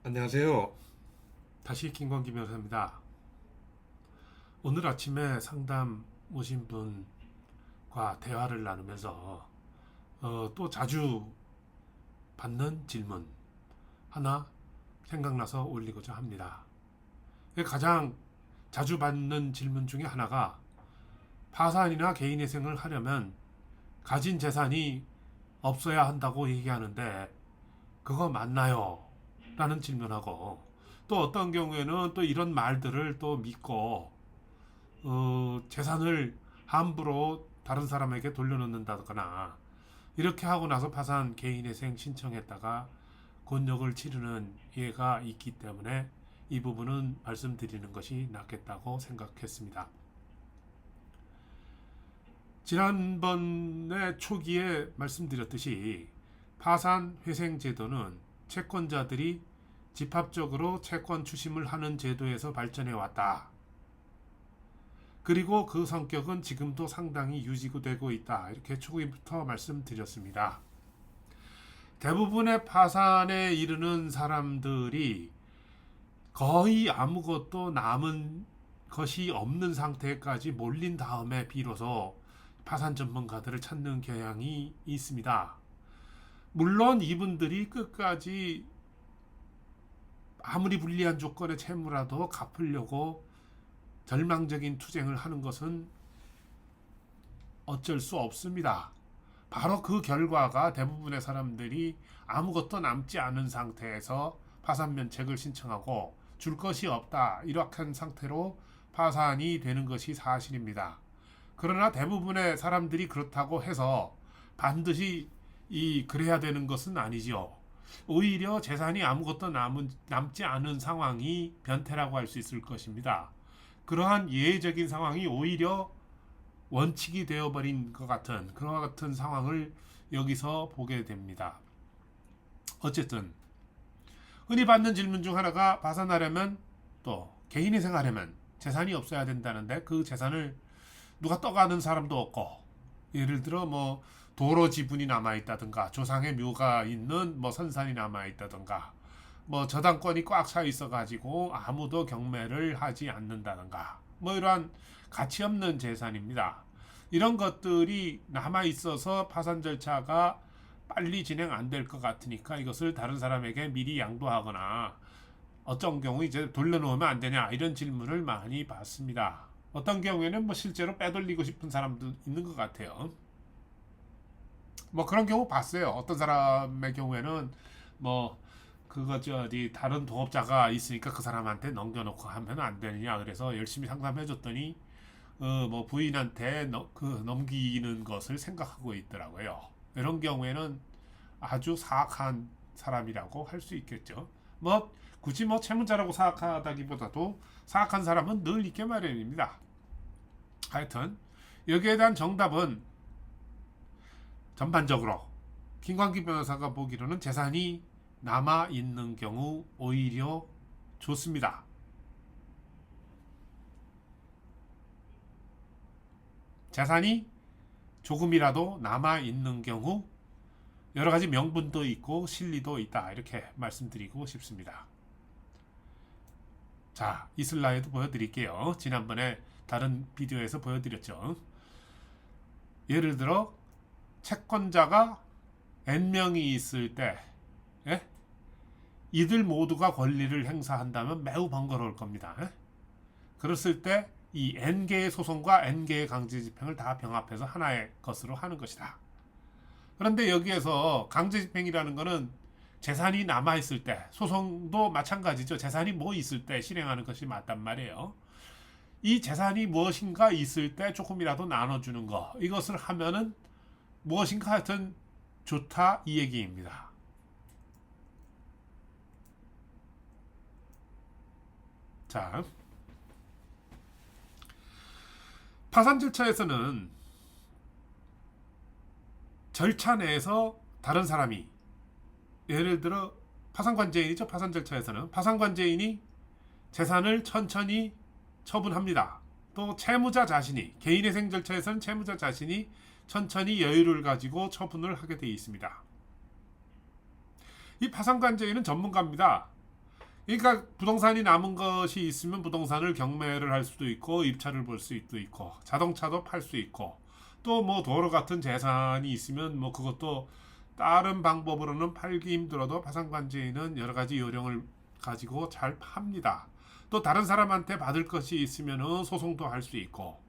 안녕하세요. 다시 김광기 변호사입니다. 오늘 아침에 상담 오신 분과 대화를 나누면서 또 자주 받는 질문 하나 생각나서 올리고자 합니다. 가장 자주 받는 질문 중에 하나가 파산이나 개인회생을 하려면 가진 재산이 없어야 한다고 얘기하는데 그거 맞나요? 라는 질문하고 또 어떤 경우에는 또 이런 말들을 또 믿고 재산을 함부로 다른 사람에게 돌려놓는다거나 이렇게 하고 나서 파산 개인회생 신청했다가 곤욕을 치르는 예가 있기 때문에 이 부분은 말씀드리는 것이 낫겠다고 생각했습니다. 지난번에 초기에 말씀드렸듯이 파산 회생 제도는 채권자들이 집합적으로 채권 추심을 하는 제도에서 발전해 왔다. 그리고 그 성격은 지금도 상당히 유지되고 있다. 이렇게 초기부터 말씀드렸습니다. 대부분의 파산에 이르는 사람들이 거의 아무것도 남은 것이 없는 상태까지 몰린 다음에 비로소 파산 전문가들을 찾는 경향이 있습니다. 물론 이분들이 끝까지 아무리 불리한 조건의 채무라도 갚으려고 절망적인 투쟁을 하는 것은 어쩔 수 없습니다. 바로 그 결과가 대부분의 사람들이 아무것도 남지 않은 상태에서 파산 면책을 신청하고 줄 것이 없다 이렇게 상태로 파산이 되는 것이 사실입니다. 그러나 대부분의 사람들이 그렇다고 해서 반드시 그래야 되는 것은 아니죠. 오히려 재산이 아무것도 남지 않은 상황이 변태라고 할 수 있을 것입니다. 그러한 예외적인 상황이 오히려 원칙이 되어버린 것 같은 그와 같은 상황을 여기서 보게 됩니다. 어쨌든 흔히 받는 질문 중 하나가 파산하려면 또 개인이 생활하려면 재산이 없어야 된다는데 그 재산을 누가 떠가는 사람도 없고 예를 들어 뭐 도로 지분이 남아 있다든가 조상의 묘가 있는 뭐 선산이 남아 있다든가 뭐 저당권이 꽉 차 있어 가지고 아무도 경매를 하지 않는다든가 뭐 이러한 가치 없는 재산입니다. 이런 것들이 남아 있어서 파산 절차가 빨리 진행 안 될 것 같으니까 이것을 다른 사람에게 미리 양도하거나 어떤 경우 이제 돌려놓으면 안 되냐 이런 질문을 많이 받습니다. 어떤 경우에는 뭐 실제로 빼돌리고 싶은 사람도 있는 것 같아요. 뭐 그런 경우 봤어요. 어떤 사람의 경우에는 뭐 그거 어디 다른 동업자가 있으니까 그 사람한테 넘겨놓고 하면 안 되느냐 그래서 열심히 상담해줬더니 뭐 부인한테 넘기는 것을 생각하고 있더라고요. 이런 경우에는 아주 사악한 사람이라고 할 수 있겠죠. 뭐 굳이 뭐 채무자라고 사악하다기보다도 사악한 사람은 늘 있게 마련입니다. 하여튼 여기에 대한 정답은 전반적으로 김광기 변호사가 보기로는 재산이 남아 있는 경우 오히려 좋습니다. 재산이 조금이라도 남아 있는 경우 여러 가지 명분도 있고 실리도 있다 이렇게 말씀드리고 싶습니다. 자, 이 슬라이드 보여드릴게요. 지난번에 다른 비디오에서 보여드렸죠. 예를 들어 채권자가 N명이 있을 때 예? 이들 모두가 권리를 행사한다면 매우 번거로울 겁니다. 예? 그랬을 때 이 N개의 소송과 N개의 강제집행을 다 병합해서 하나의 것으로 하는 것이다. 그런데 여기에서 강제집행이라는 것은 재산이 남아있을 때 소송도 마찬가지죠. 재산이 뭐 있을 때 실행하는 것이 맞단 말이에요. 이 재산이 무엇인가 있을 때 조금이라도 나눠주는 거 이것을 하면은 무엇인가 하여튼 좋다 이 얘기입니다. 자, 파산 절차에서는 절차 내에서 다른 사람이 예를 들어 파산관제인이죠. 파산 절차에서는 파산관제인이 재산을 천천히 처분합니다. 또 채무자 자신이 개인회생 절차에서는 채무자 자신이 천천히 여유를 가지고 처분을 하게 되어 있습니다. 이 파산관제인은 전문가입니다. 그러니까 부동산이 남은 것이 있으면 부동산을 경매를 할 수도 있고 입찰을 볼 수도 있고 자동차도 팔 수 있고 또 뭐 도로 같은 재산이 있으면 뭐 그것도 다른 방법으로는 팔기 힘들어도 파산관제인은 여러 가지 요령을 가지고 잘 팝니다. 또 다른 사람한테 받을 것이 있으면은 소송도 할 수 있고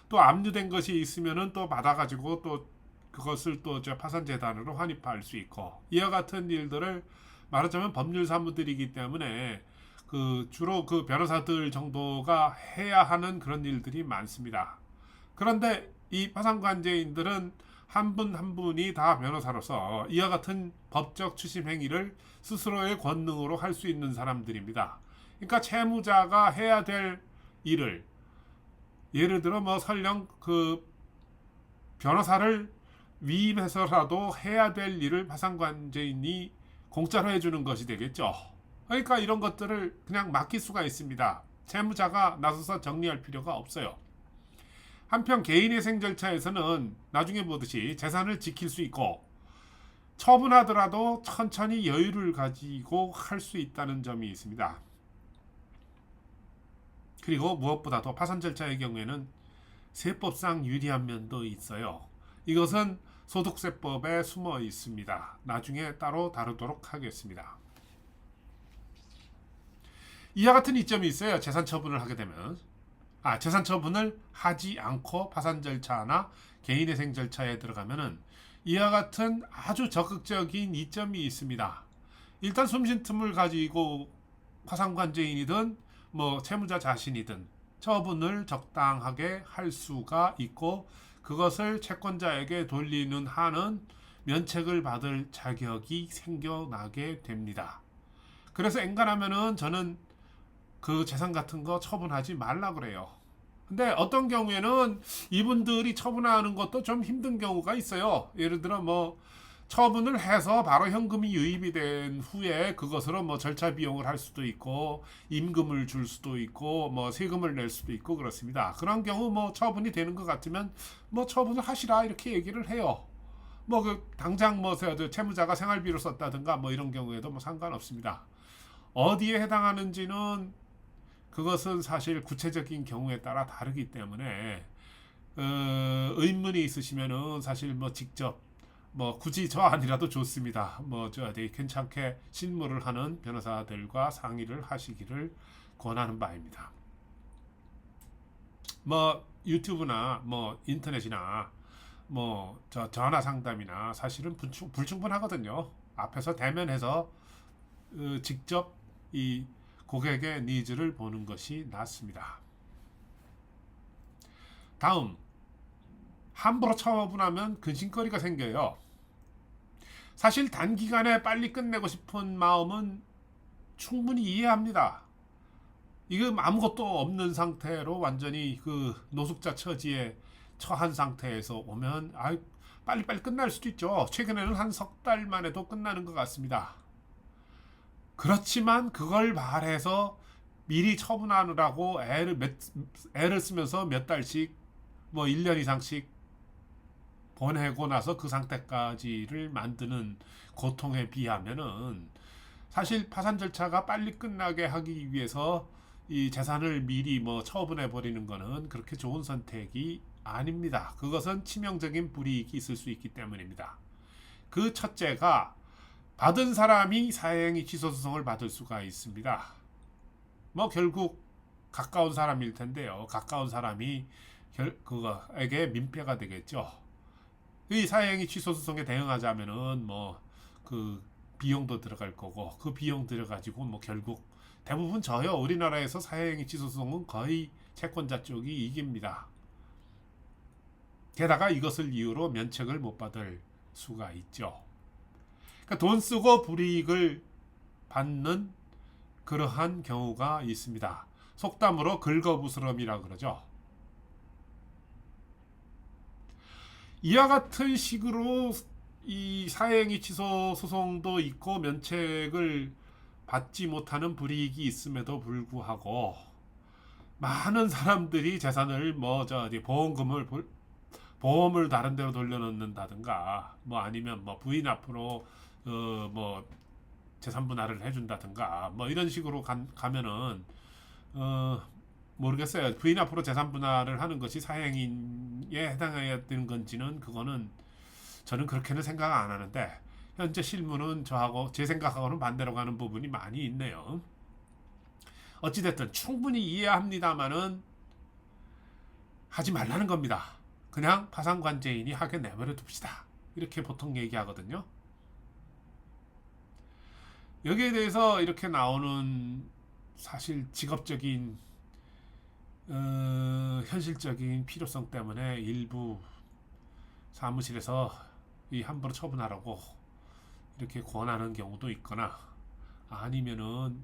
또 압류된 것이 있으면은 또 받아가지고 또 그것을 또 저 파산재단으로 환입할 수 있고 이와 같은 일들을 말하자면 법률 사무들이기 때문에 그 주로 그 변호사들 정도가 해야 하는 그런 일들이 많습니다. 그런데 이 파산관제인들은 한 분 한 분이 다 변호사로서 이와 같은 법적 추심 행위를 스스로의 권능으로 할 수 있는 사람들입니다. 그러니까 채무자가 해야 될 일을 예를 들어 뭐 설령 그 변호사를 위임해서라도 해야 될 일을 파산관제인이 공짜로 해주는 것이 되겠죠. 그러니까 이런 것들을 그냥 맡길 수가 있습니다. 채무자가 나서서 정리할 필요가 없어요. 한편 개인회생 절차에서는 나중에 보듯이 재산을 지킬 수 있고 처분하더라도 천천히 여유를 가지고 할 수 있다는 점이 있습니다. 그리고 무엇보다도 파산 절차의 경우에는 세법상 유리한 면도 있어요. 이것은 소득세법에 숨어 있습니다. 나중에 따로 다루도록 하겠습니다. 이와 같은 이점이 있어요. 재산 처분을 하게 되면 재산 처분을 하지 않고 파산 절차나 개인회생 절차에 들어가면은 이와 같은 아주 적극적인 이점이 있습니다. 일단 숨쉰 틈을 가지고 파산관제인이든 뭐 채무자 자신이든 처분을 적당하게 할 수가 있고 그것을 채권자에게 돌리는 한은 면책을 받을 자격이 생겨나게 됩니다. 그래서 엔간하면은 저는 그 재산 같은 거 처분하지 말라 그래요. 근데 어떤 경우에는 이분들이 처분하는 것도 좀 힘든 경우가 있어요. 예를 들어 뭐 처분을 해서 바로 현금이 유입이 된 후에 그것으로 뭐 절차 비용을 할 수도 있고 임금을 줄 수도 있고 뭐 세금을 낼 수도 있고 그렇습니다. 그런 경우 뭐 처분이 되는 것 같으면 뭐 처분을 하시라 이렇게 얘기를 해요. 뭐 그 당장 뭐 채무자가 생활비로 썼다든가 뭐 이런 경우에도 뭐 상관없습니다. 어디에 해당하는지는 그것은 사실 구체적인 경우에 따라 다르기 때문에 의문이 있으시면은 사실 뭐 직접 뭐 굳이 저 아니라도 좋습니다. 뭐 저 되게 괜찮게 실무를 하는 변호사들과 상의를 하시기를 권하는 바입니다. 뭐 유튜브나 뭐 인터넷이나 뭐 저 전화 상담이나 사실은 불충분하거든요. 앞에서 대면해서 직접 이 고객의 니즈를 보는 것이 낫습니다. 다음 함부로 처분하면 근심거리가 생겨요. 사실 단기간에 빨리 끝내고 싶은 마음은 충분히 이해합니다. 이거 아무것도 없는 상태로 완전히 그 노숙자 처지에 처한 상태에서 오면 빨리빨리 끝날 수도 있죠. 최근에는 한 석 달만 해도 끝나는 것 같습니다. 그렇지만 그걸 말해서 미리 처분하느라고 애를 쓰면서 몇 달씩 뭐 1년 이상씩 보내고 나서 그 상태까지를 만드는 고통에 비하면은 사실 파산 절차가 빨리 끝나게 하기 위해서 이 재산을 미리 뭐 처분해 버리는 거는 그렇게 좋은 선택이 아닙니다. 그것은 치명적인 불이익이 있을 수 있기 때문입니다. 그 첫째가 받은 사람이 사행위 취소 소송을 받을 수가 있습니다. 뭐 결국 가까운 사람일 텐데요. 가까운 사람이 그거에게 민폐가 되겠죠. 이 사행위 취소 소송에 대응하자면은 뭐 그 비용도 들어갈 거고 그 비용 들여가지고 뭐 결국 대부분 져요. 우리나라에서 사행위 취소 소송은 거의 채권자 쪽이 이깁니다. 게다가 이것을 이유로 면책을 못 받을 수가 있죠. 그러니까 돈 쓰고 불이익을 받는 그러한 경우가 있습니다. 속담으로 긁어부스럼이라 그러죠. 이와 같은 식으로 이 사행위 취소 소송도 있고 면책을 받지 못하는 불이익이 있음에도 불구하고 많은 사람들이 재산을 뭐 보험을 다른 데로 돌려놓는다든가 뭐 아니면 뭐 부인 앞으로 뭐 재산 분할을 해준다든가 뭐 이런 식으로 가면은 모르겠어요. 부인 앞으로 재산 분할을 하는 것이 사행인에 해당해야 되는 건지는 그거는 저는 그렇게는 생각 안 하는데 현재 실무는 저하고 제 생각하고는 반대로 가는 부분이 많이 있네요. 어찌됐든 충분히 이해합니다만은 하지 말라는 겁니다. 그냥 파산관제인이 하게 내버려 둡시다. 이렇게 보통 얘기하거든요. 여기에 대해서 이렇게 나오는 사실 직업적인 현실적인 필요성 때문에 일부 사무실에서 이 함부로 처분하라고 이렇게 권하는 경우도 있거나 아니면은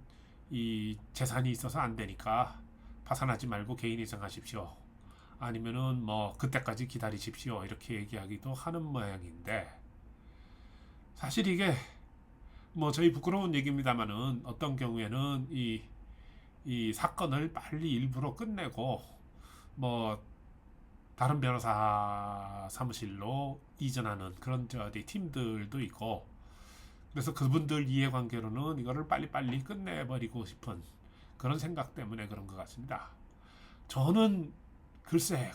이 재산이 있어서 안 되니까 파산하지 말고 개인 이생하십시오. 아니면은 뭐 그때까지 기다리십시오. 이렇게 얘기하기도 하는 모양인데 사실 이게 뭐 저희 부끄러운 얘기입니다만은 어떤 경우에는 이 사건을 빨리 일부러 끝내고 뭐 다른 변호사 사무실로 이전하는 그런 팀들도 있고 그래서 그분들 이해관계로는 이거를 빨리빨리 끝내버리고 싶은 그런 생각 때문에 그런 것 같습니다. 저는 글쎄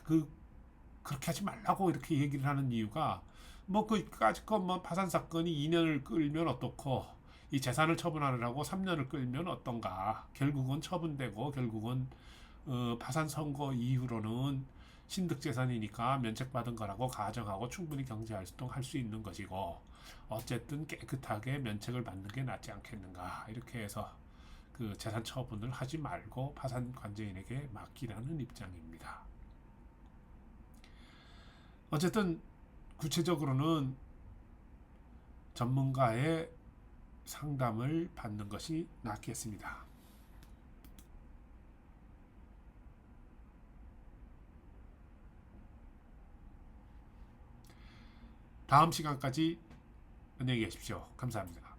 그렇게 하지 말라고 이렇게 얘기를 하는 이유가 뭐 그까짓 뭐 파산 사건이 2년을 끌면 어떻고 이 재산을 처분하느라고 3년을 끌면 어떤가. 결국은 처분되고 결국은 파산 선고 이후로는 신득재산이니까 면책받은 거라고 가정하고 충분히 경제활동할 수 있는 것이고 어쨌든 깨끗하게 면책을 받는 게 낫지 않겠는가. 이렇게 해서 그 재산 처분을 하지 말고 파산 관제인에게 맡기라는 입장입니다. 어쨌든 구체적으로는 전문가의 상담을 받는 것이 낫겠습니다. 다음 시간까지 안녕히 계십시오. 감사합니다.